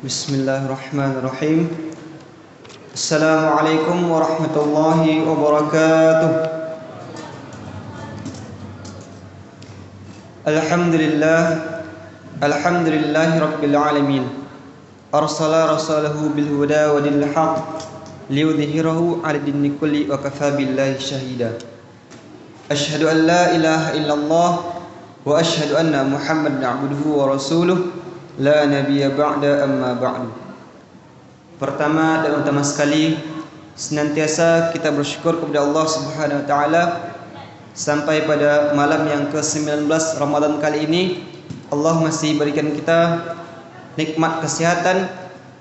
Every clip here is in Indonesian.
Bismillahirrahmanirrahim. Assalamualaikum warahmatullahi wabarakatuh. Alhamdulillahi rabbil alamin. Arsala rasulahu bil huda wa dinil haq liyudhhirahu 'ala dini kulli wa kafa billahi syahida. Asyhadu an la ilaha illallah wa asyhadu anna Muhammadan 'abduhu wa rasuluh. La nabiyya ba'da amma ba'du. Pertama dan utama sekali, senantiasa kita bersyukur kepada Allah Subhanahu wa taala sampai pada malam yang ke-19 Ramadan kali ini Allah masih berikan kita nikmat kesehatan,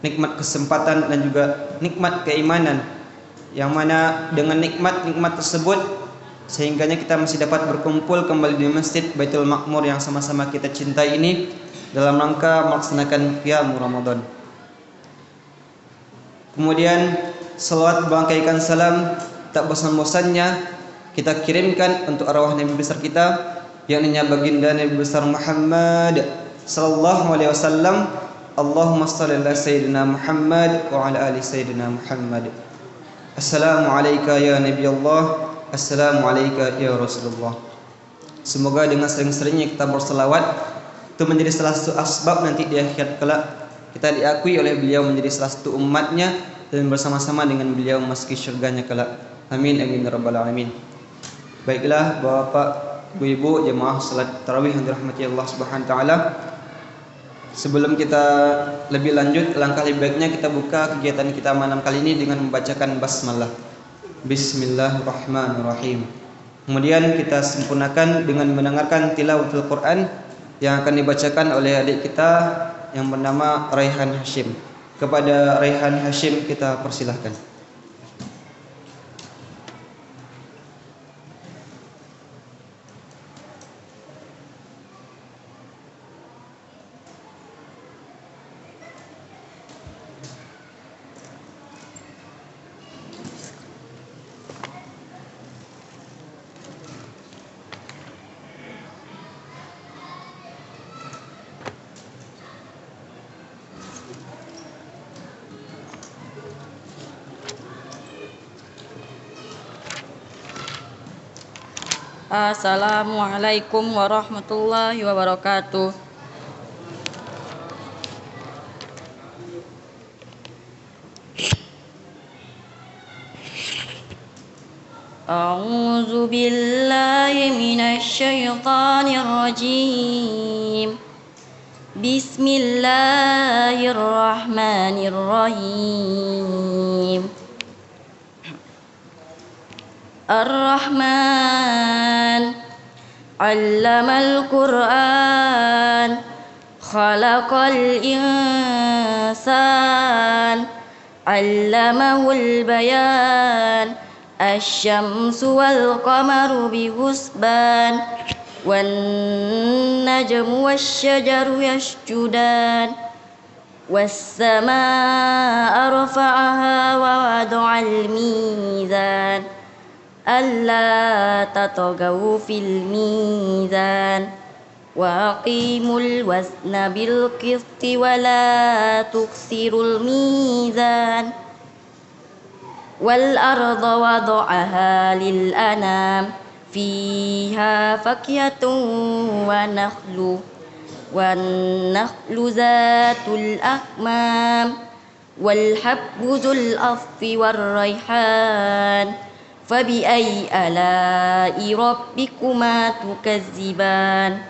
nikmat kesempatan dan juga nikmat keimanan, yang mana dengan nikmat-nikmat tersebut sehingganya kita masih dapat berkumpul kembali di Masjid Baitul Ma'mur yang sama-sama kita cintai ini dalam rangka melaksanakan qiyam Ramadan. Kemudian selawat bangkaikan salam tak bosan-bosannya kita kirimkan untuk arwah Nabi besar kita, yakni baginda Nabi besar Muhammad sallallahu alaihi wasallam. Allahumma shalli ala sayyidina Muhammad wa ala ali sayyidina Muhammad. Assalamu alayka ya Nabi Allah, assalamu alayka ya Rasulullah. Semoga dengan sering-seringnya kita berselawat itu menjadi salah satu asbab nanti di akhirat kelak kita diakui oleh beliau menjadi salah satu umatnya dan bersama-sama dengan beliau memasuki syurganya kelak. Amin amin ya rabbal alamin. Baiklah Bapak, Ibu-ibu jemaah salat tarawih yang dirahmati Allah Subhanahu wa taala. Sebelum kita lebih lanjut, langkah lebih baiknya kita buka kegiatan kita malam kali ini dengan membacakan basmalah. Bismillahirrahmanirrahim. Kemudian kita sempurnakan dengan mendengarkan tilawatul Quran yang akan dibacakan oleh adik kita yang bernama Raihan Hashim. Kepada Raihan Hashim kita persilahkan. Assalamualaikum warahmatullahi wabarakatuh. A'udzu billahi minasy syaithanir rajim. Bismillahirrahmanirrahim. Ar-Rahman 'allamal Qur'an khalaqal insan 'allamahul bayan asy-syamsu wal qamaru bihusban wan najmu wasy-syajaru yasjudan was-samaa'a rafa'aha wa wada'al mizan alla tatagaw fil mizan wa aqimul wazna bil qisti wa la tuksirul mizan wal arda wada'aha lil anam fiha fakyatun wa nakhlu zatul akmam wal habbu dzul asfi war raihan fabi'ayyi ala'i rabbikuma tukazziban.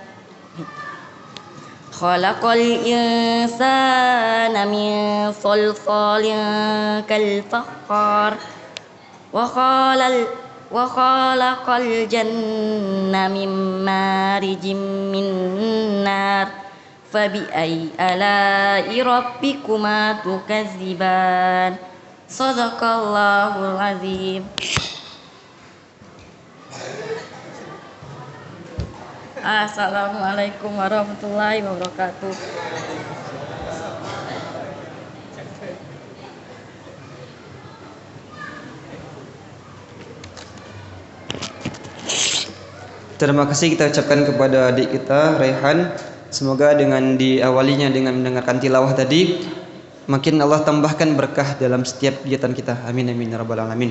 Khalaqal insana min salsalin kal fakhar wa khalaqal janna min marijim min nar fabi'ayyi ala'i rabbikuma tukazziban. Shadaqallahul azim. Assalamualaikum warahmatullahi wabarakatuh. Terima kasih kita ucapkan kepada adik kita Raihan Semoga dengan diawalinya dengan mendengarkan tilawah tadi, makin Allah tambahkan berkah dalam setiap kegiatan kita. Amin amin ya rabbal alamin.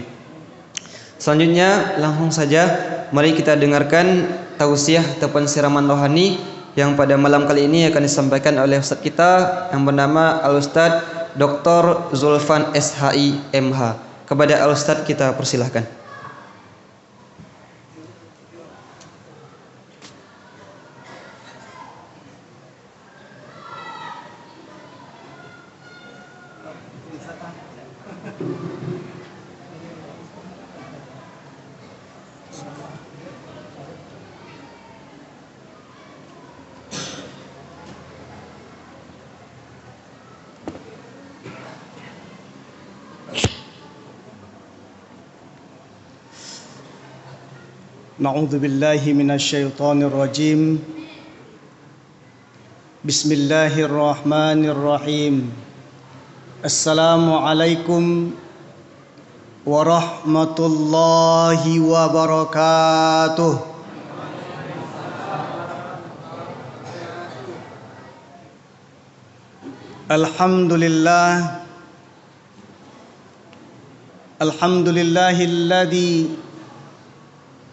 Selanjutnya langsung saja mari kita dengarkan tausiah ataupun siraman rohani yang pada malam kali ini akan disampaikan oleh Ustadz kita yang bernama Al-Ustadz Dr. Zulfan SHI MH. Kepada Al-Ustadz kita persilahkan. Na'udzu billahi minasyaitonir rajim. Bismillahirrahmanirrahim. Assalamualaikum warahmatullahi wabarakatuh. Alhamdulillah. Alhamdulillahilladzi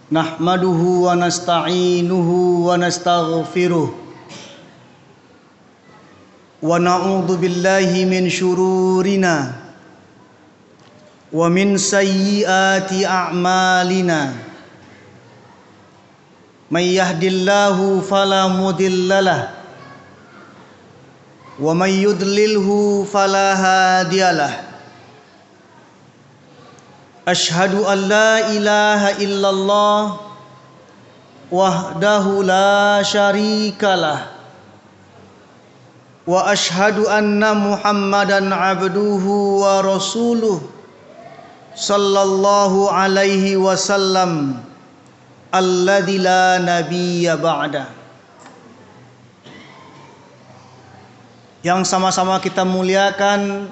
nahmaduhu wa nasta'inuhu wa nastaghfiruh wa na'udzu billahi min syururina wa min sayyiati a'malina may yahdillahu fala mudhillalah wa may yudlilhu fala hadiyalah. Ashhadu an la ilaha illallah wahdahu la syarikalah wa ashhadu anna Muhammadan abduhu wa rasuluh sallallahu alaihi wasallam alladzi la nabiyya ba'da. Yang sama-sama kita muliakan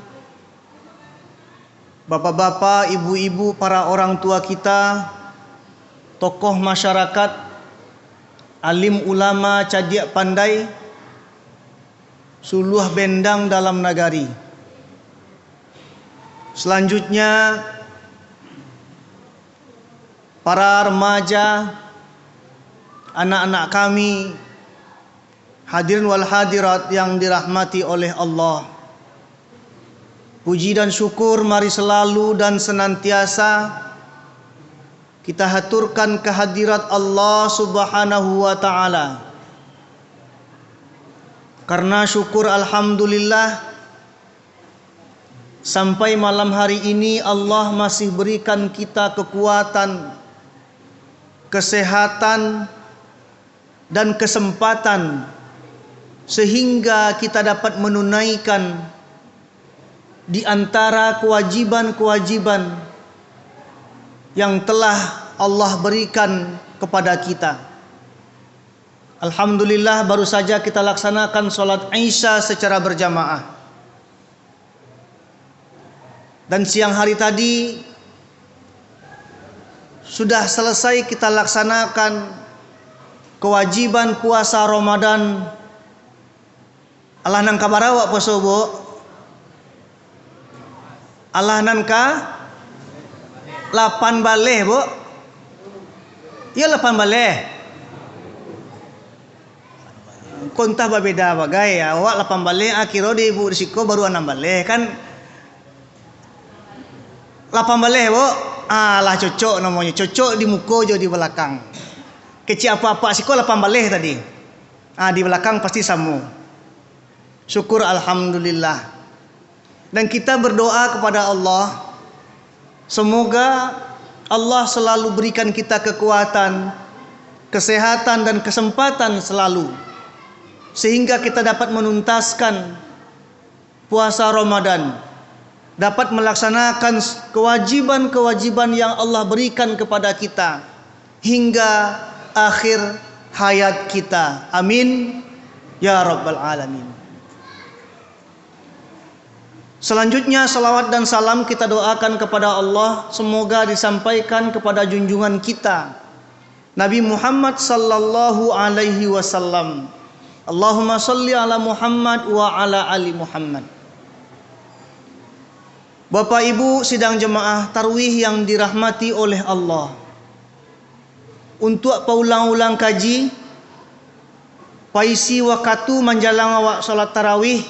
bapak-bapak, ibu-ibu, para orang tua kita, tokoh masyarakat, alim ulama, cadiak pandai, suluh bendang dalam nagari. Selanjutnya para remaja, anak-anak kami, hadirin wal hadirat yang dirahmati oleh Allah. Puji dan syukur mari selalu dan senantiasa kita haturkan kehadirat Allah Subhanahu wa ta'ala. Karena syukur alhamdulillah sampai malam hari ini Allah masih berikan kita kekuatan, kesehatan dan kesempatan sehingga kita dapat menunaikan di antara kewajiban-kewajiban yang telah Allah berikan kepada kita. Alhamdulillah baru saja kita laksanakan sholat Isya secara berjamaah. Dan siang hari tadi sudah selesai kita laksanakan kewajiban puasa Ramadan. Allah nang kabarawa poso bo. Allah nanka 8 baleh bu. Ya 8 baleh. Kontah berbeda bagai ya. Awak 8 baleh akhirnya di ibu risiko baru 6 baleh kan. 8 baleh bu. Lah cocok namanya. Cocok di muka jo di belakang. Kecil apa-apa siko 8 baleh tadi. Di belakang pasti samu. Syukur alhamdulillah. Dan kita berdoa kepada Allah, semoga Allah selalu berikan kita kekuatan, kesehatan dan kesempatan selalu, sehingga kita dapat menuntaskan puasa Ramadan, dapat melaksanakan kewajiban-kewajiban yang Allah berikan kepada kita hingga akhir hayat kita. Amin ya rabbal alamin. Selanjutnya salawat dan salam kita doakan kepada Allah, semoga disampaikan kepada junjungan kita Nabi Muhammad sallallahu alaihi wasallam Allahumma salli ala Muhammad wa ala ali Muhammad. Bapak Ibu sidang jemaah tarawih yang dirahmati oleh Allah, untuk paulang-ulang kaji paisi waktu menjalang awak salat tarawih,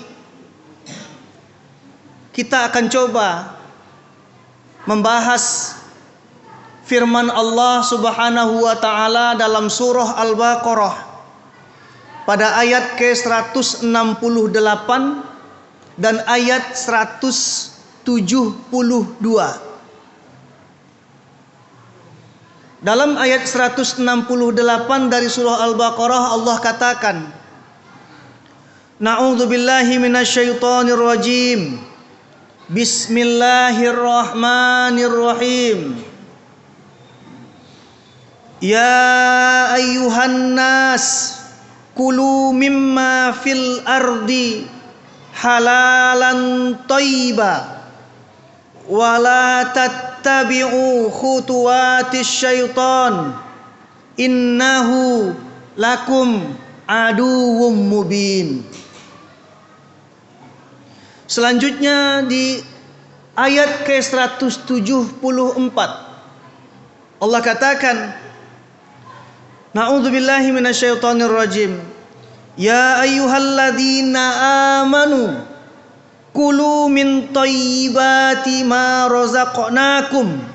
kita akan coba membahas firman Allah Subhanahu wa taala dalam surah Al-Baqarah pada ayat ke-168 dan ayat 172. Dalam ayat 168 dari surah Al-Baqarah Allah katakan, Na'udzubillahi minasyaitonir rajim. Bismillahirrahmanirrahim. Ya ayyuhan nas kulu mimma fil ardi halalan thayyiba wa la tattabi'u khutuwatis syaitan innahu lakum aduwwum mubin. Selanjutnya di ayat ke-174 Allah katakan, Na'udzubillahi minasyaitonir rajim. Ya ayyuhalladzina amanu kulu min thayyibati ma razaqnakum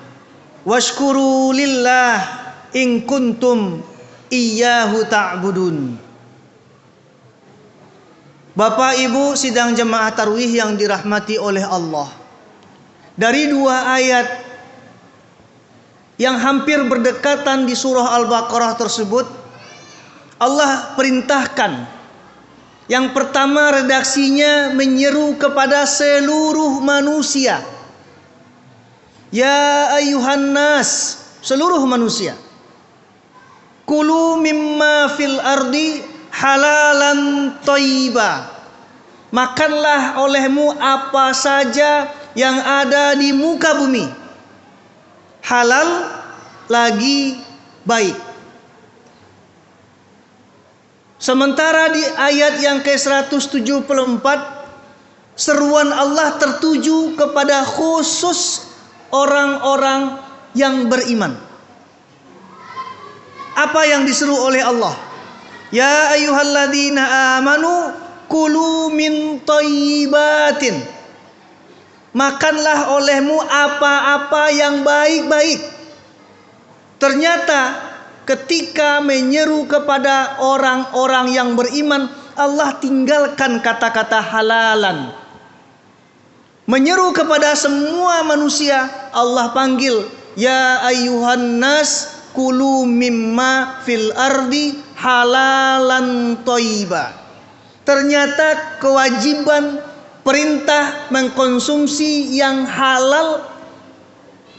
washkuru lillah in kuntum iyyahu ta'budun. Bapak Ibu sidang jemaah tarawih yang dirahmati oleh Allah, dari dua ayat yang hampir berdekatan di surah Al-Baqarah tersebut, Allah perintahkan. Yang pertama redaksinya menyeru kepada seluruh manusia. Ya ayyuhan nas, seluruh manusia. Kulu mimma fil ardi halalan thayyiba. Makanlah olehmu apa saja yang ada di muka bumi, halal lagi baik. Sementara di ayat yang ke-174 seruan Allah tertuju kepada khusus orang-orang yang beriman. Apa yang diseru oleh Allah? Ya ayyuhalladzina amanu kulu min thayyibatin. Makanlah olehmu apa-apa yang baik-baik. Ternyata ketika menyeru kepada orang-orang yang beriman, Allah tinggalkan kata-kata halalan. Menyeru kepada semua manusia, Allah panggil, Ya ayyuhan nas kulu mimma fil ardi halalan thayyiba. Ternyata kewajiban perintah mengkonsumsi yang halal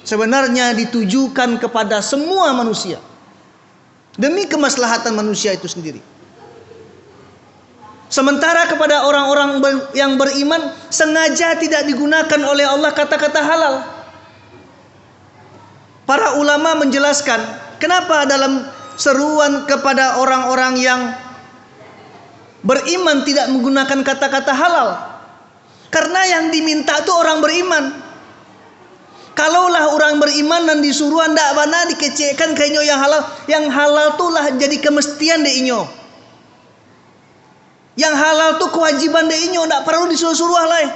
sebenarnya ditujukan kepada semua manusia, demi kemaslahatan manusia itu sendiri. Sementara kepada orang-orang yang beriman sengaja tidak digunakan oleh Allah kata-kata halal. Para ulama menjelaskan kenapa dalam seruan kepada orang-orang yang beriman tidak menggunakan kata-kata halal. Karena yang diminta itu orang beriman. Kalaulah orang beriman dan disuruh anda mana dikecekkan kainyo yang halal. Yang halal tulah jadi kemestian de inyo. Yang halal tu kewajiban de inyo, tidak perlu disuruh-suruh lah.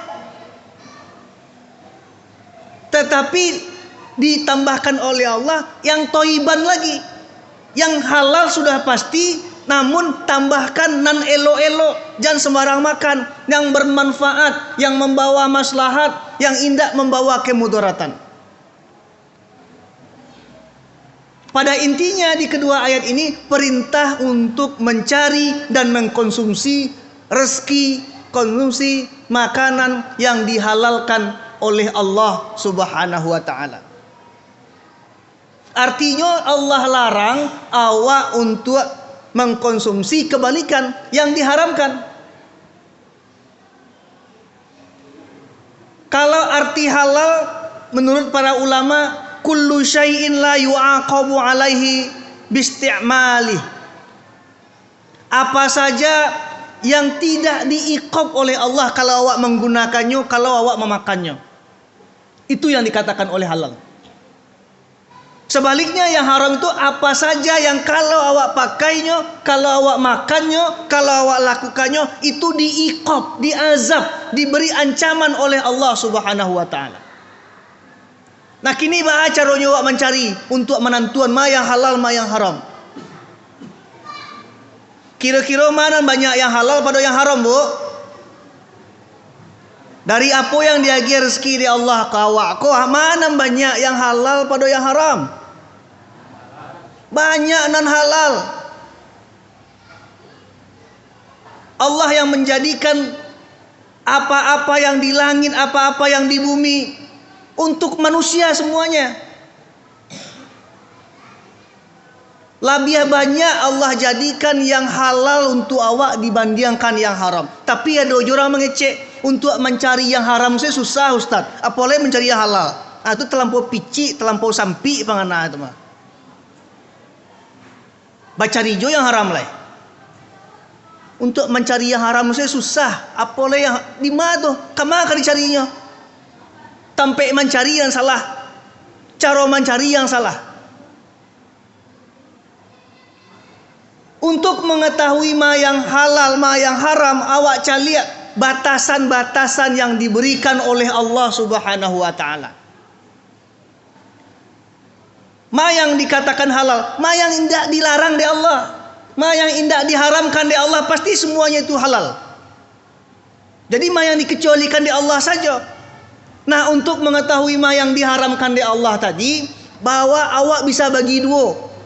Tetapi ditambahkan oleh Allah yang toiban lagi. Yang halal sudah pasti, namun tambahkan nan elo-elo, jangan sembarang makan, yang bermanfaat, yang membawa maslahat, yang indah membawa kemudaratan. Pada intinya di kedua ayat ini perintah untuk mencari dan mengkonsumsi rezeki, konsumsi makanan yang dihalalkan oleh Allah Subhanahu wa taala. Artinya Allah larang awak untuk mengkonsumsi kebalikan yang diharamkan. Kalau arti halal menurut para ulama, kullu syai'in la yu'aqabu alaihi bisti'malih. Apa saja yang tidak diiqab oleh Allah kalau awak menggunakannya, kalau awak memakannya. Itu yang dikatakan oleh halal. Sebaliknya yang haram itu apa saja yang kalau awak pakainya, kalau awak makannya, kalau awak lakukannya itu diiqab, diazab, diberi ancaman oleh Allah Subhanahu wa taala. Nah kini bah caranya awak mencari untuk menentuan ma yang halal, ma yang haram. Kira-kira mana banyak yang halal pada yang haram, Bu? Dari apa yang diagi rezeki di Allah ke awak, kau mana banyak yang halal pada yang haram? Banyak non halal. Allah yang menjadikan apa-apa yang di langit, apa-apa yang di bumi untuk manusia semuanya. Lebih banyak Allah jadikan yang halal untuk awak dibandingkan yang haram. Tapi ada orang mengecek, untuk mencari yang haram saya susah Ustaz. Apalagi mencari yang halal. Itu terlampau picik, terlampau sampi pangana itu mah. Baca rijo yang haram lah. Untuk mencari yang haram saya susah. Apalagi yang di mana tuh? Kemana akan dicarinya? Sampai mencari yang salah. Cara mencari yang salah. Untuk mengetahui ma yang halal, ma yang haram, awak lihat batasan-batasan yang diberikan oleh Allah Subhanahu wa taala. Ma yang dikatakan halal, ma yang tidak dilarang di Allah, ma yang tidak diharamkan di Allah, pasti semuanya itu halal. Jadi ma yang dikecualikan di Allah saja. Nah, untuk mengetahui ma yang diharamkan di Allah tadi, bahwa awak bisa bagi dua.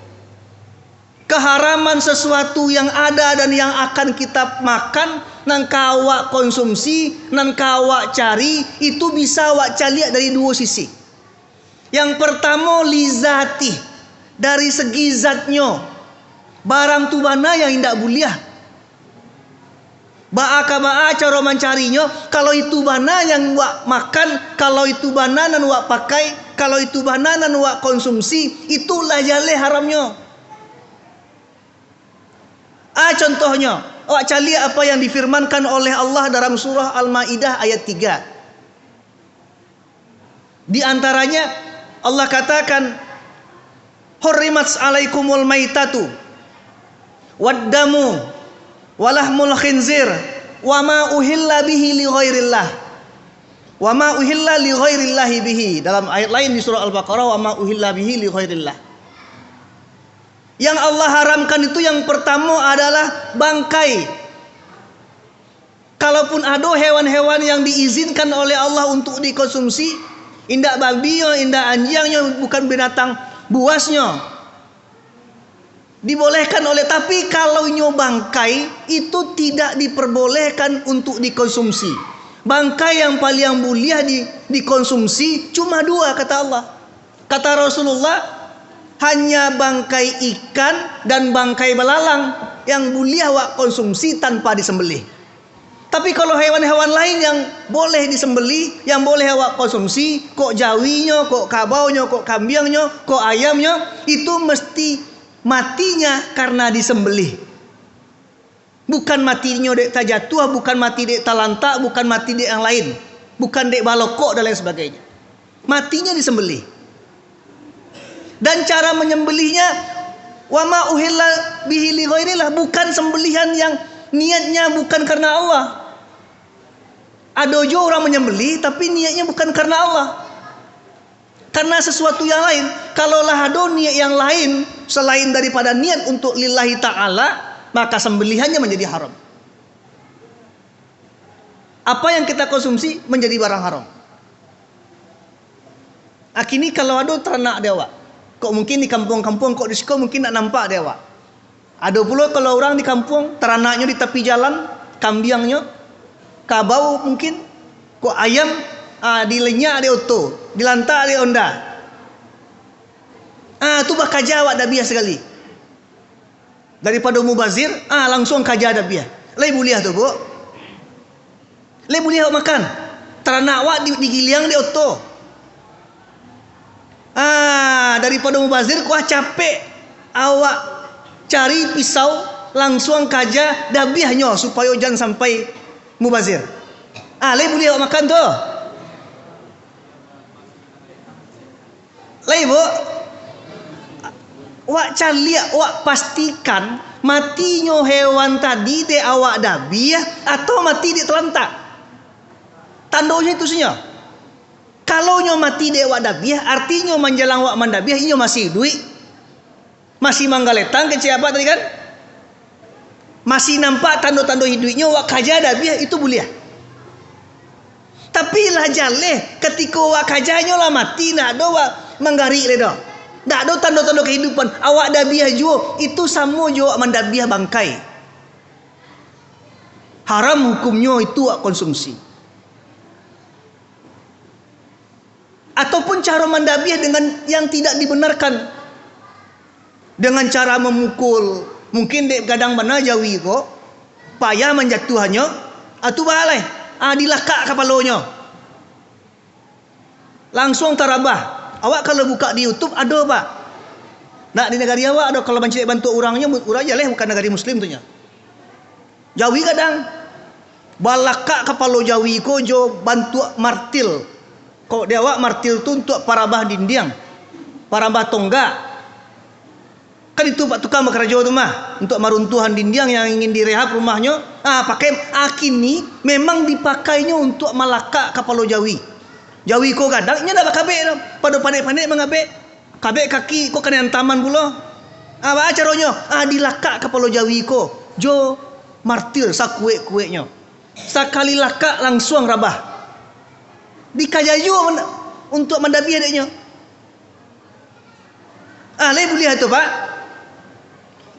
Keharaman sesuatu yang ada dan yang akan kita makan, nan kawak konsumsi, nan kawak cari, itu bisa awak lihat dari dua sisi. Yang pertama lizati, dari segi zatnya. Barang tu mana yang indak buliah. Ba'a cara mencarinya, kalau itu bana yang wak makan, kalau itu bana nan wak pakai, kalau itu bana nan wak konsumsi, itulah jale haramnya. Contohnya, awak cari apa yang difirmankan oleh Allah dalam surah Al-Maidah ayat 3. Di antaranya Allah katakan, hurrimat alaikumul maitatu waddamu walahmul khinzir wa ma uhilla bihi li ghairillah wa ma uhilla li ghairillahi bihi. Dalam ayat lain di surah Al-Baqarah, wa ma uhilla bihi li ghairillah. Yang Allah haramkan itu yang pertama adalah bangkai. Kalaupun ada hewan-hewan yang diizinkan oleh Allah untuk dikonsumsi, indak babinya, indak anjingnya, bukan binatang buasnya, dibolehkan oleh, tapi kalau nyo bangkai itu tidak diperbolehkan untuk dikonsumsi. Bangkai yang paling mulia dikonsumsi cuma dua kata Allah. Kata Rasulullah, hanya bangkai ikan dan bangkai belalang yang mulia wak konsumsi tanpa disembelih. Tapi kalau hewan-hewan lain yang boleh disembelih, yang boleh wak konsumsi, kok jawinya, kok kabaunya, kok kambingnya, kok ayamnya, itu mesti matinya karena disembelih. Bukan matinya dek tajatuh, bukan mati dek talantak, bukan mati dek yang lain, bukan dek balokok dan lain sebagainya. Matinya disembelih. Dan cara menyembelihnya wa ma uhilla bihi li ghairillah, bukan sembelihan yang niatnya bukan karena Allah. Ada juga orang menyembelih tapi niatnya bukan karena Allah, karena sesuatu yang lain. Kalaulah ada niat yang lain selain daripada niat untuk lillahi ta'ala, maka sembelihannya menjadi haram. Apa yang kita konsumsi menjadi barang haram. Kini kalau ada ternak dewa, kok mungkin di kampung-kampung, kok di sekolah mungkin tak nampak dia, Wak. Ada pula kalau orang di kampung, ternaknya di tepi jalan, kambingnya, kabau mungkin, kok ayam, di lenyak ada oto, di lantak ada onda. Tu bakal jawab dah biasa sekali. Daripada mubazir, langsung kaja dah biasa. Lai buliah tu, Bu. Lai buliah makan. Ternak wak digiliang di oto. Daripada mubazir, kuah capek awak cari pisau langsung kaja dabiahnya supaya jangan sampai mubazir. Le boleh awak makan tu. Lai bu, awak caliak, awak pastikan matinya hewan tadi de awak dabiah atau mati de telantak. Tandanya itu senyap. Kalau nyo mati de awak dabiah, artinya menjelang awak mandabiah nyo masih duit, masih manggaletang kecil apa tadi kan? Masih nampak tanda-tanda hidupnya awak kaja dabiah itu boleh. Tapi lah jaleh ketika awak kajanya lah mati nak ada awak manggarik le dah. Tak ada tanda-tanda kehidupan. Awak dabiah jua itu sama jua awak mendabiah bangkai. Haram hukumnya itu awak konsumsi. Ataupun cara mendabiah dengan yang tidak dibenarkan. Dengan cara memukul. Mungkin dek gadang mana jawi ko. Payah menjatuhannya. Itu balai. Dilakak kepalanya. Langsung tarabah. Awak kalau buka di YouTube ada pak. Nak di negara awak ada kalau mencari bantu orangnya, orang je bukan negara Muslim tu nya. Jawi kadang balakak kepala Jawi ko jo bantu martil. Kau dia awak martil tu untuk parabah dindiang, parabah tonggak. Kan itu pak tukang bekerja tu mah untuk maruntuhan dindiang yang ingin direhab rumahnya. Pakai kini memang dipakainya untuk malakak kepala Jawi. Jawi ko kadang nya dak kabek pada pandai-pandai mengabek. Kabek kaki ko kena taman pula. Apa caranya? Dilakak kepala Jawi ko. Jo martil sakuek-kueknya. Sekali lakak langsung rabah. Dikajayu untuk mendabiah adiknya. Le boleh itu pak.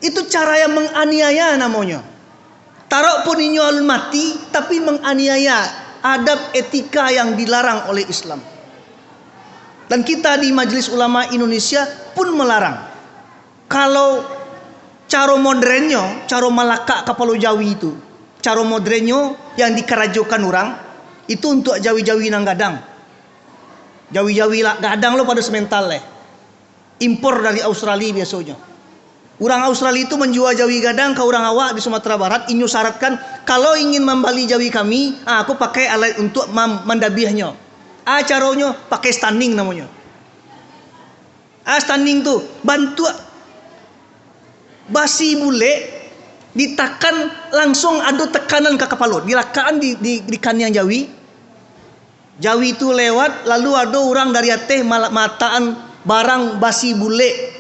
Itu cara yang menganiaya namanya. Taruh pun inyo alun mati tapi menganiaya. Adab etika yang dilarang oleh Islam. Dan kita di Majelis Ulama Indonesia pun melarang. Kalau cara modernnya, cara malakak kepala Jawi itu, cara modernnya yang dikerajokan orang, itu untuk Jawi-Jawi nang gadang. Jawi-Jawi lah gadang lo pada semental leh. Impor dari Australia biasanya. Orang Australia itu menjual Jawi gadang ke orang awak di Sumatera Barat. Inyo syaratkan kalau ingin membeli Jawi kami, aku pakai alat untuk mendabiahnya. Caranya pakai standing namanya. Standing tu bantu basi bule ditakan langsung ada tekanan ke kepala. Dilakaan di kaniang Jawi. Jawi itu lewat lalu ada orang dari atas mataan barang basi bule.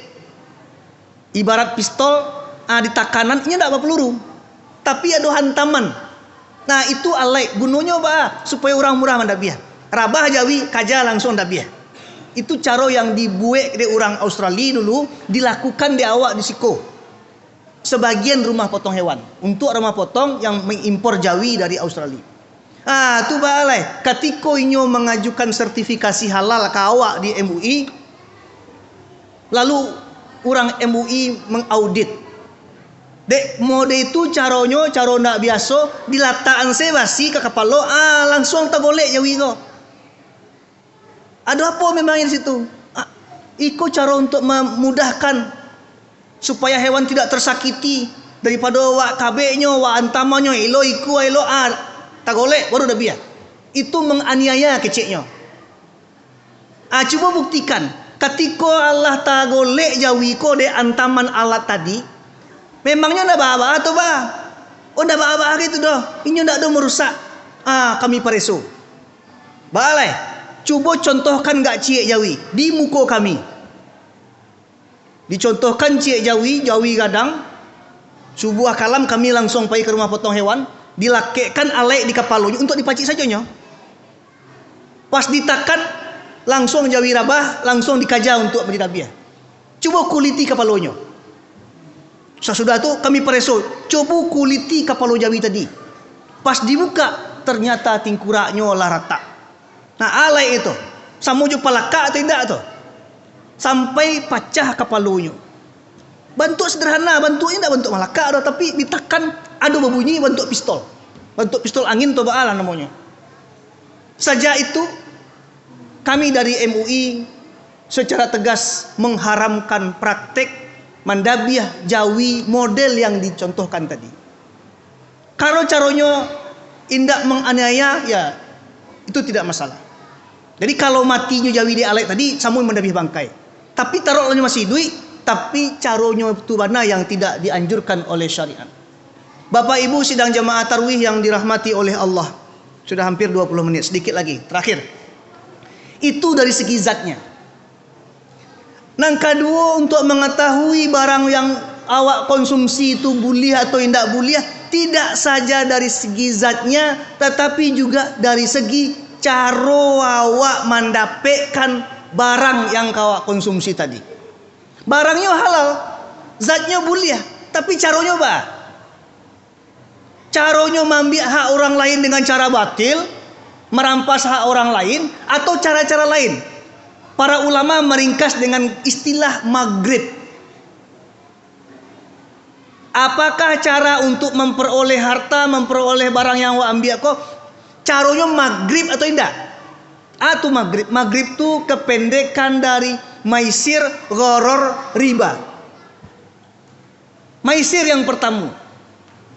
Ibarat pistol di takanan ini tidak peluru tapi ada hantaman. Nah itu alai gunanya apa? Supaya orang murah mendabiah. Rabah Jawi kaja langsung dabiah. Itu cara yang dibuat di orang Australia dulu dilakukan di awak di Siko. Sebagian rumah potong hewan untuk rumah potong yang mengimpor Jawi dari Australia. Tu balai ketika inyo mengajukan sertifikasi halal ke awak di MUI, lalu orang MUI mengaudit. Dek mode itu caranya cara ndak biasa dilataan sebasi ke kepala langsung tergolek Jawi ko. Ada apa memang di situ? Iko cara untuk memudahkan supaya hewan tidak tersakiti daripada wak kabeknya, wak antamannya, elo iku elo tergolek baru dah biar. Itu menganiaya keciknya. Cuba buktikan. Ketika Allah tagolek Jawi ko de antaman alat tadi, memangnya ndak bawa atau bah? Ndak bawa gitu doh. Ini ndak ada merusak. Kami pareso. Balai. Cuba contohkan gak cie Jawi di muka kami. Dicontohkan cie Jawi gadang. Subuh kalam kami langsung pergi ke rumah potong hewan, dilakekkan alek di kepalanya untuk dipacik sajanya. Pas ditakan langsung Jawi rabah, langsung dikaja untuk mendabiah. Coba kuliti kepalanya. Sesudah itu kami pereso, coba kuliti kepala Jawi tadi. Pas dibuka, ternyata tingkuraknya lah rata. Nah alai itu, sama juga palaka tidak tu. Sampai pecah kepalanya. Bentuk sederhana, bentuknya tidak bentuk malaka, tapi ditekan ada berbunyi bentuk pistol. Bentuk pistol angin tu baalah namanya. Saja itu kami dari MUI secara tegas mengharamkan praktek Mandabiah, Jawi, model yang dicontohkan tadi. Kalau caranya indak menganiaya, ya itu tidak masalah. Jadi kalau matinya Jawi di alek tadi, samun mandabiah bangkai. Tapi taruhnya masih duit, tapi caranya itu mana yang tidak dianjurkan oleh syariat. Bapak Ibu sidang jamaah tarwih yang dirahmati oleh Allah. Sudah hampir 20 menit, sedikit lagi, terakhir. Itu dari segi zatnya. Yang kedua, untuk mengetahui barang yang awak konsumsi itu boleh atau tidak boleh, tidak saja dari segi zatnya, tetapi juga dari segi cara awak mendapatkan barang yang awak konsumsi tadi. Barangnya halal, zatnya boleh, tapi caranya apa? Caranya mengambil hak orang lain dengan cara batil, merampas hak orang lain, atau cara-cara lain. Para ulama meringkas dengan istilah maghrib. Apakah cara untuk memperoleh harta, memperoleh barang yang awak ambil kok caranya maghrib atau tidak? Atau maghrib. Maghrib itu kependekan dari maisir, gharar, riba. Maisir yang pertama,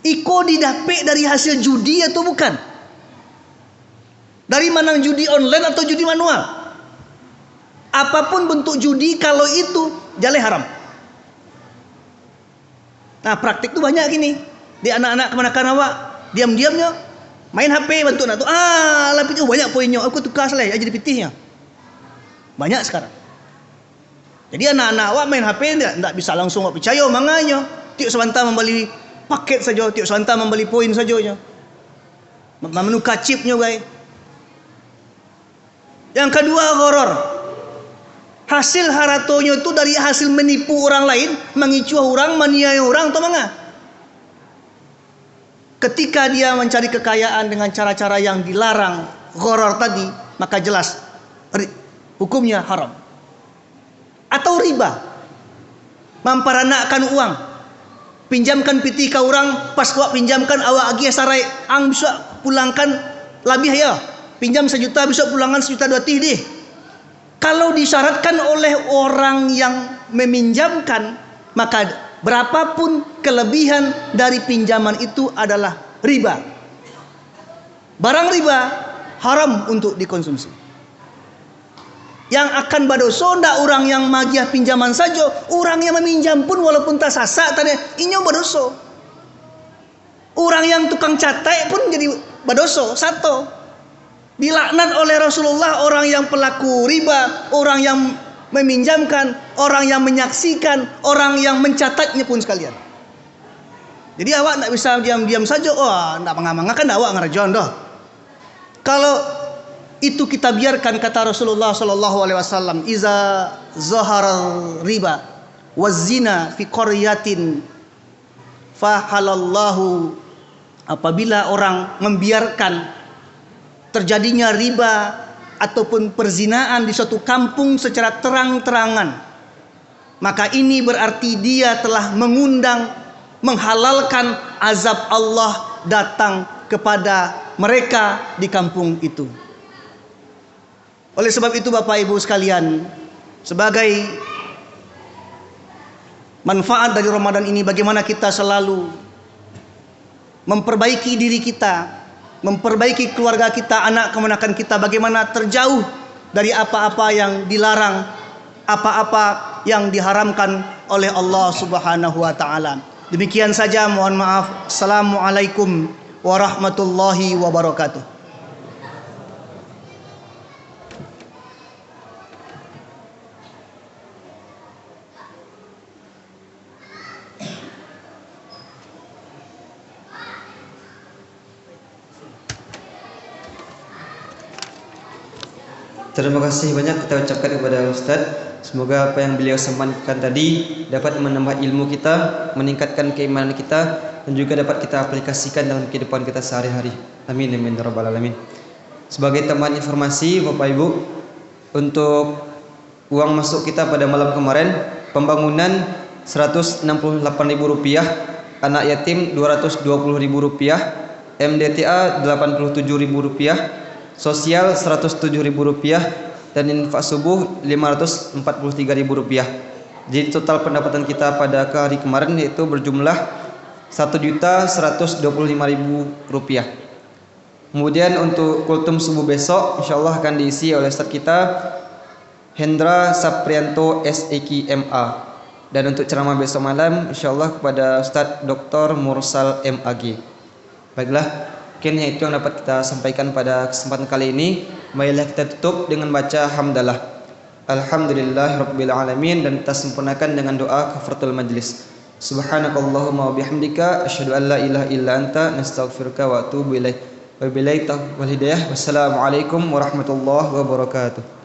iko didapat dari hasil judi atau bukan? Dari mana judi online atau judi manual? Apapun bentuk judi, kalau itu jaleh haram. Nah, praktik tuh banyak gini. Di anak-anak kemanakan awak, diam-diamnya main HP bantu nak tu. Lapis tu banyak poinnya. Aku tukar selai jadi pitihnya. Banyak sekarang. Jadi anak-anak awak main HP tidak bisa langsung awak percaya manganya. Tiap sebentar membeli paket saja, tiap sebentar membeli poin saja. Menukar chipnya guys. Yang kedua, gharar. Hasil haratonya itu dari hasil menipu orang lain, mengicuah orang, maniaya orang, atau mana? Ketika dia mencari kekayaan dengan cara-cara yang dilarang, gharar tadi, maka jelas hukumnya haram. Atau riba, memperanakkan uang, pinjamkan piti ke orang, pas kau pinjamkan awak agi sarai, ang bisa pulangkan lebih ya, pinjam 1 juta bisa pulangkan 1,2 juta deh. Kalau disyaratkan oleh orang yang meminjamkan, maka berapapun kelebihan dari pinjaman itu adalah riba. Barang riba haram untuk dikonsumsi. Yang akan berdosa tidak orang yang magiah pinjaman saja, orang yang meminjam pun walaupun tak sasak tadi, ini berdosa. Orang yang tukang catai pun jadi berdosa satu. Dilaknat oleh Rasulullah orang yang pelaku riba, orang yang meminjamkan, orang yang menyaksikan, orang yang mencatatnya pun sekalian. Jadi awak tak bisa diam-diam saja. Oh, tak mengamang kan awak ngerjain dah. Kalau itu kita biarkan, kata Rasulullah sallallahu alaihi wasallam, iza zahara riba wazina fi qaryatin fahalallahu, apabila orang membiarkan terjadinya riba ataupun perzinaan di suatu kampung secara terang-terangan, maka ini berarti dia telah mengundang, menghalalkan azab Allah datang kepada mereka di kampung itu. Oleh sebab itu Bapak Ibu sekalian, sebagai manfaat dari Ramadan ini, bagaimana kita selalu memperbaiki diri kita, memperbaiki keluarga kita, anak kemenakan kita, bagaimana terjauh dari apa-apa yang dilarang, apa-apa yang diharamkan oleh Allah Subhanahu wa taala. Demikian saja, mohon maaf. Assalamualaikum warahmatullahi wabarakatuh. Terima kasih banyak kita ucapkan kepada Ustaz. Semoga apa yang beliau sampaikan tadi dapat menambah ilmu kita, meningkatkan keimanan kita, dan juga dapat kita aplikasikan dalam kehidupan kita sehari-hari. Amin amin ya rabbal alamin. Sebagai tambahan informasi Bapak Ibu, untuk uang masuk kita pada malam kemarin, pembangunan Rp168.000, anak yatim Rp220.000, MDTA Rp87.000, sosial Rp107.000, dan infak subuh Rp543.000. Jadi total pendapatan kita pada hari kemarin yaitu berjumlah Rp1.125.000. Kemudian untuk kultum subuh besok insyaallah akan diisi oleh Ustaz kita Hendra Saprianto SEK MA. Dan untuk ceramah besok malam insyaallah kepada Ustaz Dr. Mursal MAG. Baiklah, mungkin itu yang dapat kita sampaikan pada kesempatan kali ini. Marilah kita tutup dengan baca hamdalah. Alhamdulillahirabbil alamin, dan kita sempurnakan dengan doa kafaratul majlis. Subhanakallahumma wa bihamdika asyhadu an la ilaha illa anta nastaghfiruka wa atubu ilaik. Wabillahi taufiq wal hidayah. Wassalamualaikum warahmatullahi wabarakatuh.